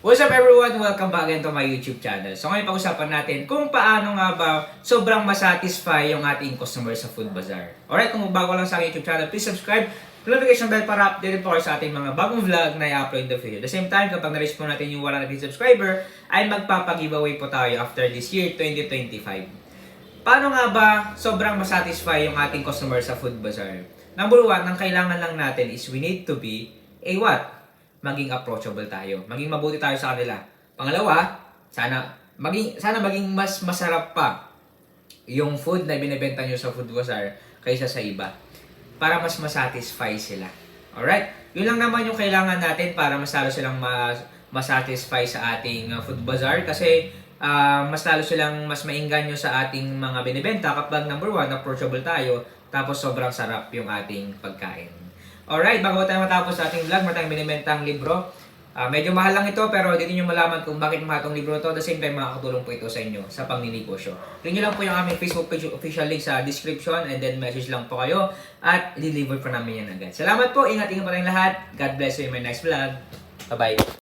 What's up everyone? Welcome back again to my YouTube channel. So ngayon pag-usapan natin kung paano nga ba sobrang masatisfy yung ating customer sa Food Bazaar. Alright, kung bago lang sa aking YouTube channel, please subscribe, notification bell para updated po kayo sa ating mga bagong vlog na i-upload in the future. At the same time, kapag na-reach po natin yung 100 subscriber, ay magpapag-giveaway po tayo after this year, 2025. Paano nga ba sobrang masatisfy yung ating customer sa Food Bazaar? Number one, ang kailangan lang natin is we need to be a what? Maging approachable tayo. Maging mabuti tayo sa kanila. Pangalawa, sana maging mas masarap pa yung food na binebenta nyo sa Food Bazaar kaysa sa iba. Para mas masatisfy sila. Alright? Yun lang naman yung kailangan natin para mas lalo silang masatisfy sa ating Food Bazaar kasi mas lalo silang mas maingganyo sa ating mga binibenta kapag number one, approachable tayo tapos sobrang sarap yung ating pagkain. Alright, bago tayo matapos sa ating vlog, matang binibentang libro. Medyo mahal lang ito pero dito nyo malaman kung bakit mahal itong libro ito. At the same time, makakatulong po ito sa inyo sa pangninegosyo. Click nyo lang po yung aming Facebook page official link sa description and then message lang po kayo at i-deliver po namin yan agad. Salamat po, ingat-ingat po tayong lahat. God bless you in my next vlog. Bye-bye.